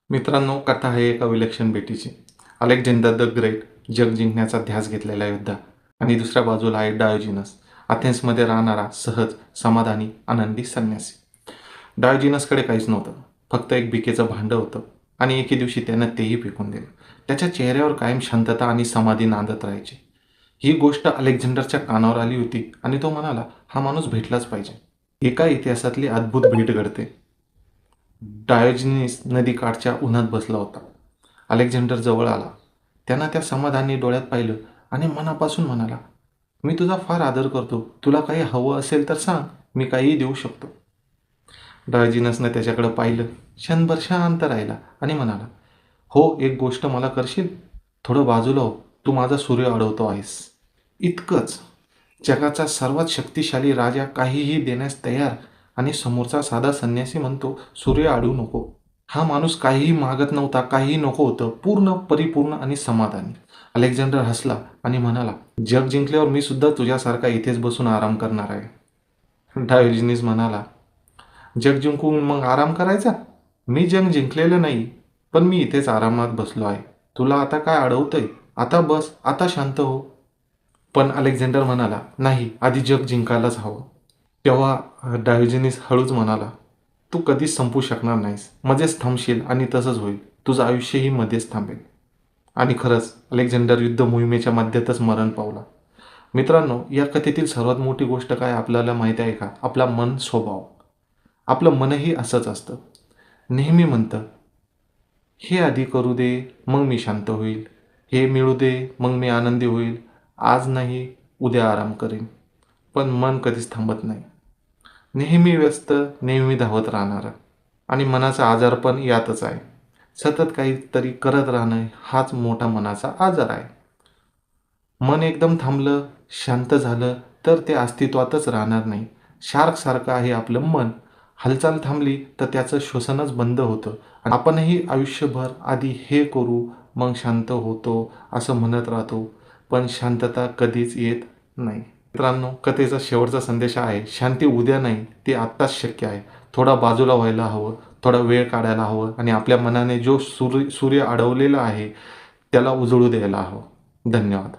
मित्रांनो, कथा आहे एका विलक्षण बेटीची. अलेक्झांडर द ग्रेट, जग जिंकण्याचा ध्यास घेतलेला योद्धा, आणि दुसऱ्या बाजूला आहे डायोजिनस, अथेन्समध्ये राहणारा सहज, समाधानी, आनंदी संन्यासी. डायोजिनसकडे काहीच नव्हतं, फक्त एक भिकेचं भांडं होतं, आणि एके दिवशी त्यानं तेही फेकून दिलं. त्याच्या चेहऱ्यावर कायम शांतता आणि समाधी नांदत राहायची. ही गोष्ट अलेक्झांडरच्या कानावर आली होती आणि तो म्हणाला, हा माणूस भेटलाच पाहिजे. एका इतिहासातली अद्भुत भेट घडते. डायोजनीस नदीकाठच्या उन्हात बसला होता. अलेक्झांडर जवळ आला. त्यानं त्या समाधानी डोळ्यात पाहिलं आणि मनापासून म्हणाला, मी तुझा फार आदर करतो. तुला काही हवं असेल तर सांग, मी काहीही देऊ शकतो. डायोजिनसनं त्याच्याकडे पाहिलं, क्षणभर शांत राहिला आणि म्हणाला, हो, एक गोष्ट मला करशील? थोडं बाजूला हो, तू माझा सूर्य अडवतो आहेस. इतकंच. जगाचा सर्वात शक्तिशाली राजा काहीही देण्यास तयार, आणि समोरचा साधा संन्यासी म्हणतो, सूर्य अडवू नको. हा माणूस काहीही मागत नव्हता, काहीही नको होतं, पूर्ण, परिपूर्ण आणि समाधानी. अलेक्झांडर हसला आणि म्हणाला, जग जिंकल्यावर मी सुद्धा तुझ्यासारखा इथेच बसून आराम करणार आहे. डायोजिनिस म्हणाला, जग जिंकून मग आराम करायचा? मी जग जिंकलेलं नाही, पण मी इथेच आरामात बसलो आहे. तुला आता काय अडवतंय? आता बस, आता शांत हो. पण अलेक्झांडर म्हणाला, नाही, आधी जग जिंकायलाच हवं. तेव्हा डायोजिनिस हळूच म्हणाला, तू कधीच संपू शकणार नाहीस. मध्येच थांबशील आणि तसंच होईल. तुझं आयुष्यही मध्येच थांबेल. आणि खरंच अलेक्झांडर युद्ध मोहिमेच्या मध्यातच मरण पावला. मित्रांनो, या कथेतील सर्वात मोठी गोष्ट काय आपल्याला माहिती आहे का? आपला मन स्वभाव. आपलं मनही असंच असतं. नेहमी म्हणतं, हे आधी करू दे, मग मी शांत होईल. हे मिळू दे, मग मी आनंदी होईल. आज नाही, उद्या आराम करेन. पण मन कधीच थांबत नाही. नेहमी व्यस्त, नेहमी धावत राहणारं. आणि मनाचा आजार पण यातच आहे. सतत काहीतरी करत राहणं हाच मोठा मनाचा आजार आहे. मन एकदम थांबलं, शांत झालं तर ते अस्तित्वातच राहणार नाही. शार्कसारखं आहे आपलं मन. हालचाल थांबली तर त्याचं श्वसनच बंद होतं. आणि आपणही आयुष्यभर आधी हे करू, मग शांत होतो असं म्हणत राहतो. पण शांतता कधीच येत नाही. मित्रांनो, कथेचा शेवटचा संदेश आहे, शांती उद्या नाही, ती आत्ताच शक्य आहे. थोडा बाजूला व्हायला हवं, थोडा वेळ काढायला हवं, आणि आपल्या मनाने जो सूर्य अडवलेला आहे त्याला उजळू द्यायला हवं. धन्यवाद.